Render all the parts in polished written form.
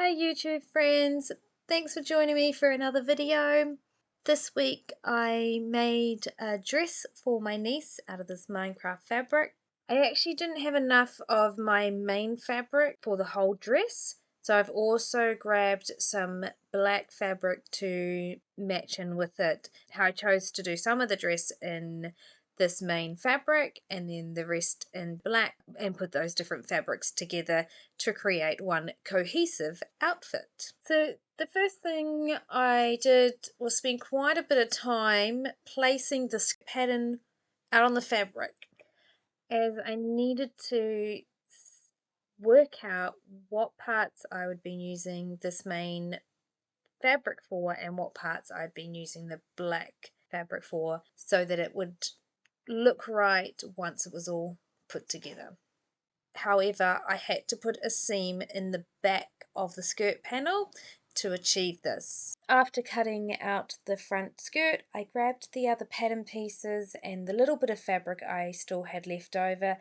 Hi YouTube friends, thanks for joining me for another video. This week I made a dress for my niece out of this Minecraft fabric. I actually didn't have enough of my main fabric for the whole dress, so I've also grabbed some black fabric to match in with it. How I chose to do some of the dress in this main fabric and then the rest in black, and put those different fabrics together to create one cohesive outfit. So the first thing I did was spend quite a bit of time placing this pattern out on the fabric, as I needed to work out what parts I would be using this main fabric for and what parts I'd been using the black fabric for, so that it would look right once it was all put together. However, I had to put a seam in the back of the skirt panel to achieve this. After cutting out the front skirt, I grabbed the other pattern pieces and the little bit of fabric I still had left over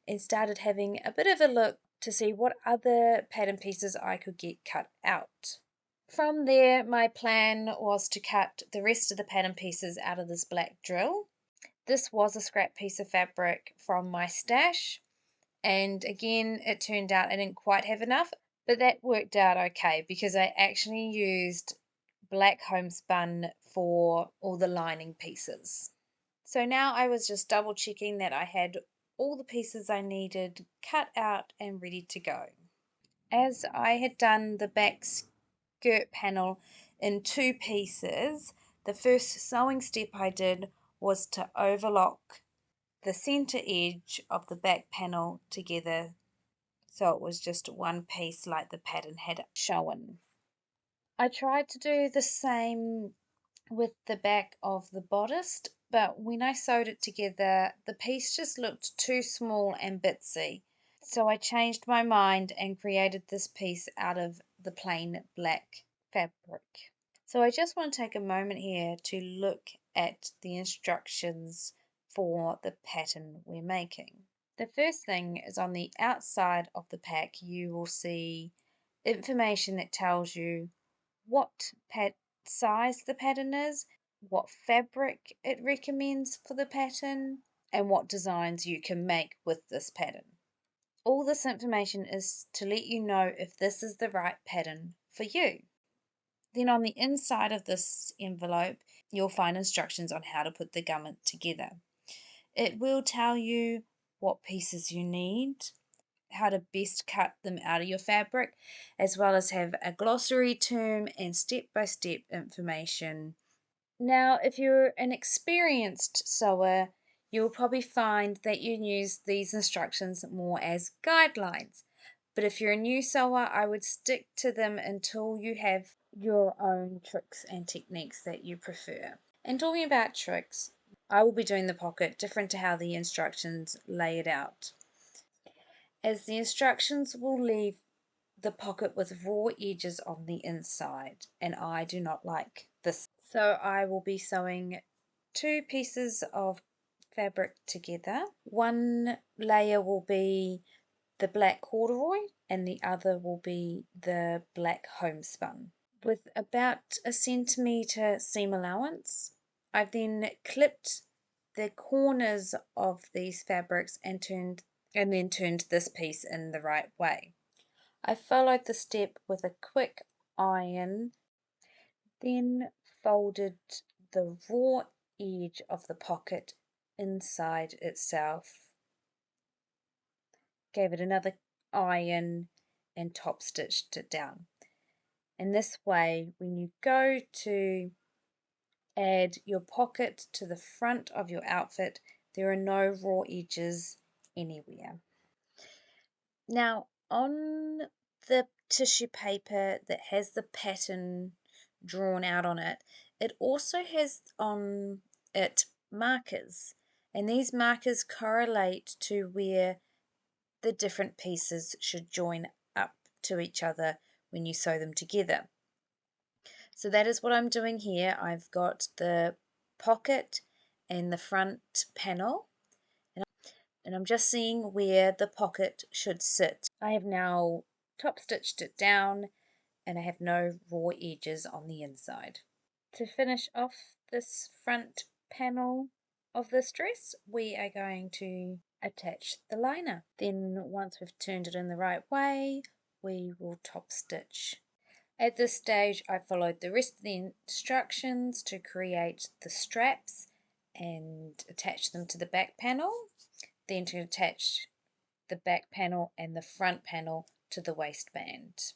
and started having a bit of a look to see what other pattern pieces I could get cut out. From there, my plan was to cut the rest of the pattern pieces out of this black drill. This was a scrap piece of fabric from my stash, and again it turned out I didn't quite have enough, but that worked out okay because I actually used black homespun for all the lining pieces. So now I was just double checking that I had all the pieces I needed cut out and ready to go. As I had done the back skirt panel in two pieces, the first sewing step I did was to overlock the center edge of the back panel together, so it was just one piece like the pattern had shown. I tried to do the same with the back of the bodice, but when I sewed it together the piece just looked too small and bitsy, so I changed my mind and created this piece out of the plain black fabric. So I just want to take a moment here to look at the instructions for the pattern we're making. The first thing is on the outside of the pack you will see information that tells you what size the pattern is, what fabric it recommends for the pattern, and what designs you can make with this pattern. All this information is to let you know if this is the right pattern for you. Then on the inside of this envelope, you'll find instructions on how to put the garment together. It will tell you what pieces you need, how to best cut them out of your fabric, as well as have a glossary term and step-by-step information. Now, if you're an experienced sewer, you'll probably find that you use these instructions more as guidelines. But if you're a new sewer, I would stick to them until you have your own tricks and techniques that you prefer. And talking about tricks, I will be doing the pocket different to how the instructions lay it out, as the instructions will leave the pocket with raw edges on the inside, and I do not like this. So I will be sewing two pieces of fabric together. One layer will be the black corduroy and the other will be the black homespun. With about a centimetre seam allowance, I've then clipped the corners of these fabrics and then turned this piece in the right way. I followed the step with a quick iron, then folded the raw edge of the pocket inside itself, gave it another iron and top stitched it down. And this way, when you go to add your pocket to the front of your outfit, there are no raw edges anywhere. Now, on the tissue paper that has the pattern drawn out on it, it also has on it markers, and these markers correlate to where the different pieces should join up to each other when you sew them together. So that is what I'm doing here. I've got the pocket and the front panel, and I'm just seeing where the pocket should sit. I have now top stitched it down and I have no raw edges on the inside. To finish off this front panel of this dress, we are going to attach the liner. Then once we've turned it in the right way, we will top stitch. At this stage, I followed the rest of the instructions to create the straps and attach them to the back panel, then to attach the back panel and the front panel to the waistband.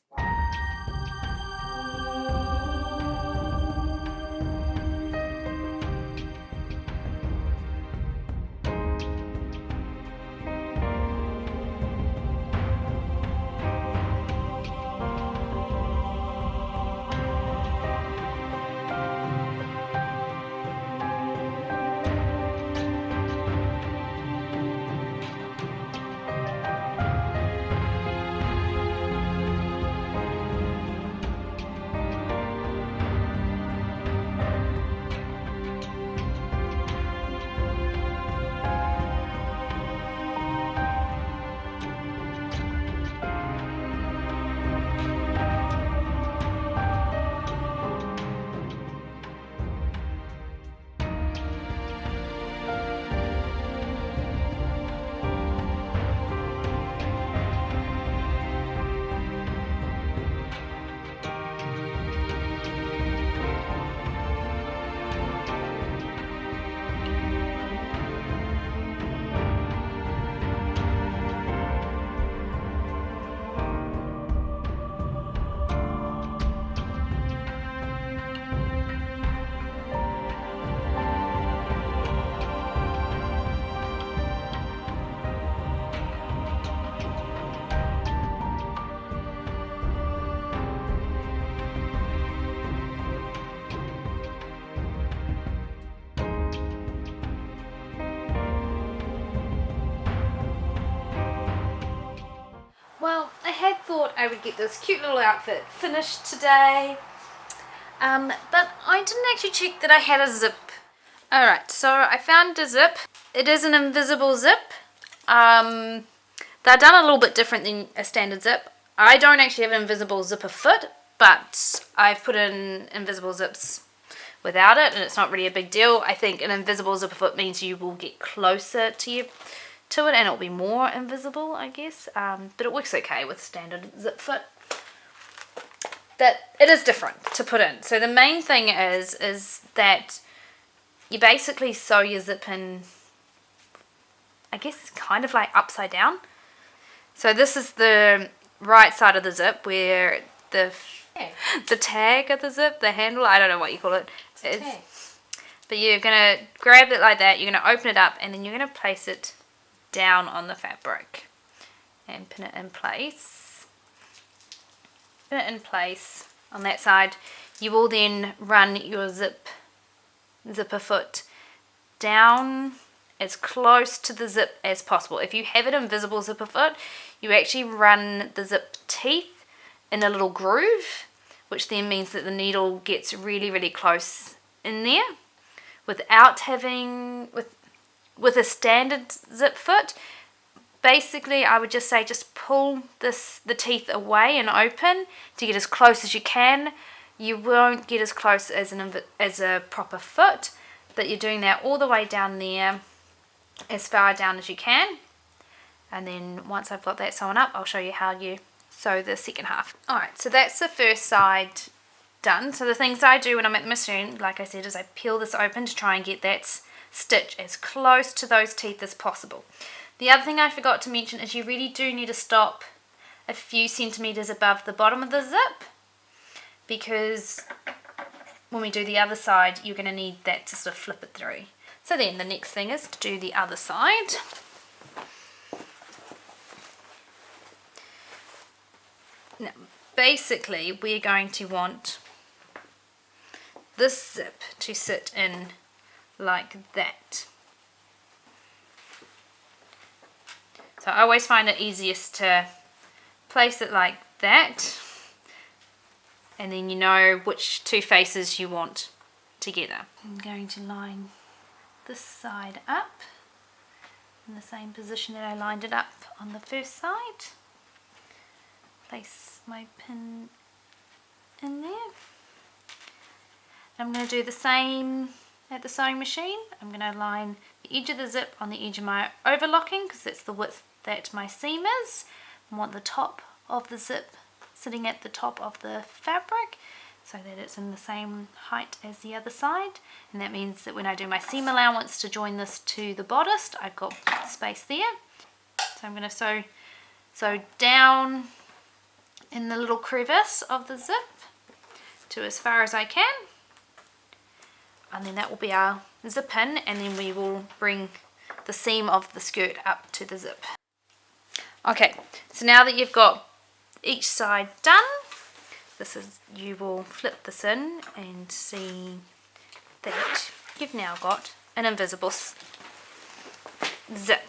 Well, I had thought I would get this cute little outfit finished today, but I didn't actually check that I had a zip. Alright, so I found a zip. It is an invisible zip. They're done a little bit different than a standard zip. I don't actually have an invisible zipper foot, but I've put in invisible zips without it, and it's not really a big deal. I think an invisible zipper foot means you will get closer to it and it'll be more invisible, I guess, but it works okay with standard zip foot. That it is different to put in. So the main thing is that you basically sew your zip in, I guess, kind of like upside down. So this is the right side of the zip where the tag of the zip, the handle, I don't know what you call it, is. But you're going to grab it like that, you're going to open it up, and then you're going to place it down on the fabric and pin it in place. Pin it in place on that side. You will then run your zipper foot down as close to the zip as possible. If you have an invisible zipper foot, you actually run the zip teeth in a little groove, which then means that the needle gets really, really close in there. Without having, with a standard zip foot, basically I would just say just pull the teeth away and open to get as close as you can. You won't get as close as a proper foot, but you're doing that all the way down there, as far down as you can. And then once I've got that sewn up, I'll show you how you sew the second half. Alright, so that's the first side done. So the things I do when I'm at the machine, like I said, is I peel this open to try and get that stitch as close to those teeth as possible. The other thing I forgot to mention is you really do need to stop a few centimeters above the bottom of the zip, because when we do the other side, you're going to need that to sort of flip it through. So then the next thing is to do the other side. Now, basically, we're going to want this zip to sit in like that. So I always find it easiest to place it like that, and then you know which two faces you want together. I'm going to line this side up in the same position that I lined it up on the first side. Place my pin I'm going to do the same at the sewing machine. I'm going to line the edge of the zip on the edge of my overlocking because that's the width that my seam is. I want the top of the zip sitting at the top of the fabric so that it's in the same height as the other side, and that means that when I do my seam allowance to join this to the bodice, I've got space there. So I'm going to sew down in the little crevice of the zip to as far as I can, and then that will be our zip in, and then we will bring the seam of the skirt up to the zip. Okay, so now that you've got each side done, you will flip this in and see that you've now got an invisible zip.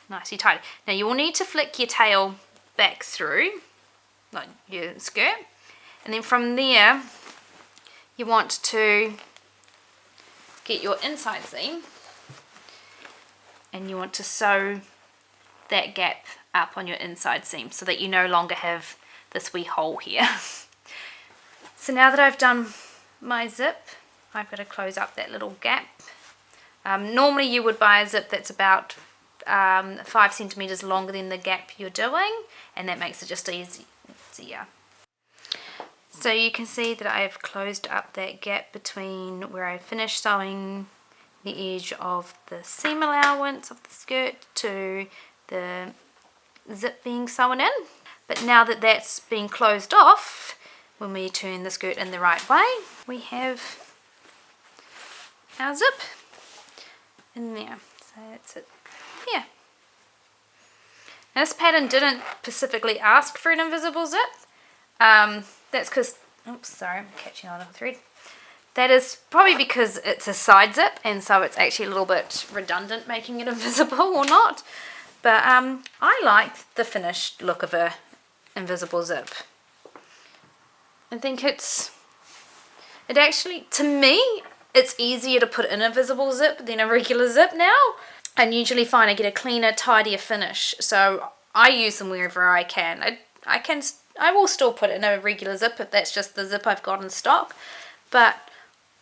Nicely tidy. Now you will need to flick your tail back through, like your skirt, and then from there you want to get your inside seam and you want to sew that gap up on your inside seam so that you no longer have this wee hole here. So now that I've done my zip, I've got to close up that little gap. Normally you would buy a zip that's about 5 centimeters longer than the gap you're doing, and that makes it just easier. So you can see that I've closed up that gap between where I finished sewing the edge of the seam allowance of the skirt to the zip being sewn in. But now that that's been closed off, when we turn the skirt in the right way, we have our zip in there. So that's it here. Now this pattern didn't specifically ask for an invisible zip. That's because, oops, sorry, I'm catching on a thread. That is probably because it's a side zip, and so it's actually a little bit redundant making it invisible or not. But I like the finished look of a invisible zip. I think it actually, to me, it's easier to put in a visible zip than a regular zip now. And usually find I get a cleaner, tidier finish. So I use them wherever I can. I will still put it in a regular zip if that's just the zip I've got in stock. But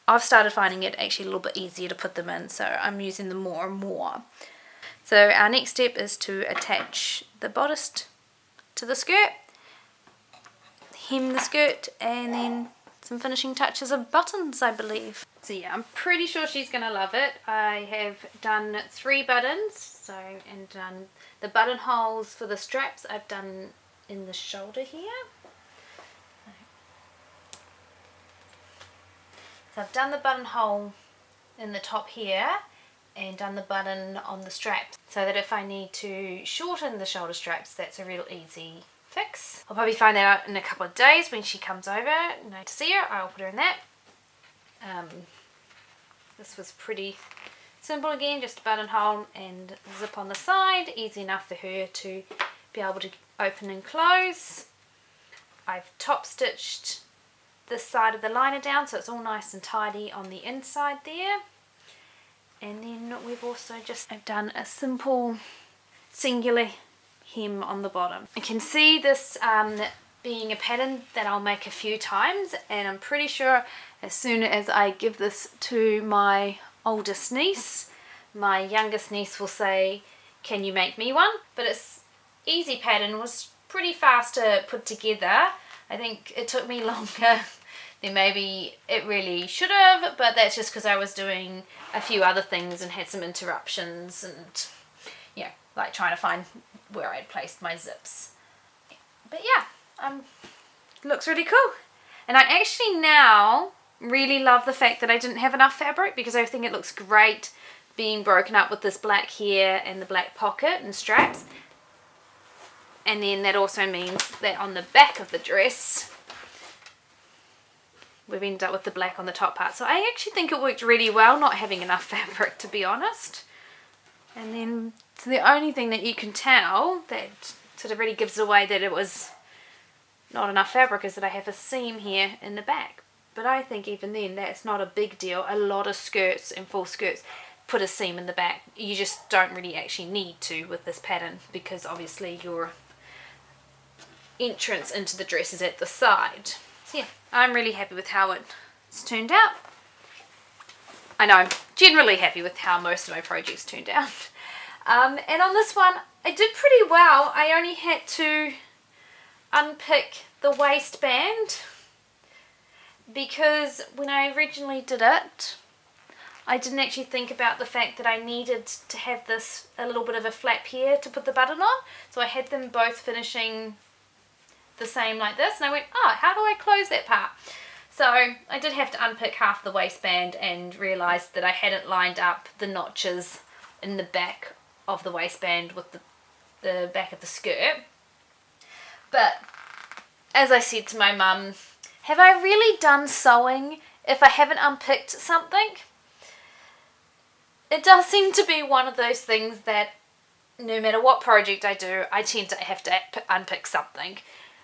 I've started finding it actually a little bit easier to put them in, so I'm using them more and more. So our next step is to attach the bodice to the skirt, hem the skirt, and then some finishing touches of buttons, I believe. So yeah, I'm pretty sure she's going to love it. I have done 3 buttons, and done the buttonholes for the straps I've done in the shoulder here. So I've done the buttonhole in the top here and done the button on the straps, so that if I need to shorten the shoulder straps, that's a real easy fix. I'll probably find that out in a couple of days when she comes over to see her. I'll put her in that. This was pretty simple again, just a buttonhole and zip on the side, easy enough for her to be able to open and close. I've top stitched this side of the liner down so it's all nice and tidy on the inside there. And then we've also I've done a simple singular hem on the bottom. I can see this being a pattern that I'll make a few times, and I'm pretty sure as soon as I give this to my oldest niece, my youngest niece will say, "Can you make me one?" But it's easy pattern, was pretty fast to put together. I think it took me longer than maybe it really should have, but that's just because I was doing a few other things and had some interruptions and yeah, like trying to find where I'd placed my zips. But yeah, looks really cool. And I actually now really love the fact that I didn't have enough fabric, because I think it looks great being broken up with this black here and the black pocket and straps. And then that also means that on the back of the dress we've ended up with the black on the top part. So I actually think it worked really well not having enough fabric, to be honest. And then so the only thing that you can tell that sort of really gives away that it was not enough fabric is that I have a seam here in the back. But I think even then that's not a big deal. A lot of skirts and full skirts put a seam in the back. You just don't really actually need to with this pattern, because obviously your entrance into the dress is at the side. So yeah, I'm really happy with how it's turned out. I know I'm generally happy with how most of my projects turned out. And on this one, I did pretty well. I only had to unpick the waistband because when I originally did it, I didn't actually think about the fact that I needed to have this a little bit of a flap here to put the button on. So I had them both finishing the same like this, and I went, oh, how do I close that part? So I did have to unpick half the waistband and realised that I hadn't lined up the notches in the back of the waistband with the back of the skirt. But as I said to my mum, have I really done sewing if I haven't unpicked something? It does seem to be one of those things that no matter what project I do, I tend to have to unpick something.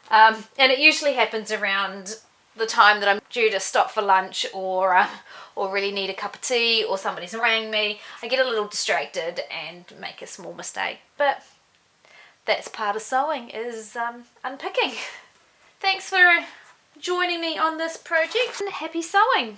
And it usually happens around the time that I'm due to stop for lunch or really need a cup of tea or somebody's rang me. I get a little distracted and make a small mistake. But that's part of sewing, is unpicking. Thanks for joining me on this project and happy sewing!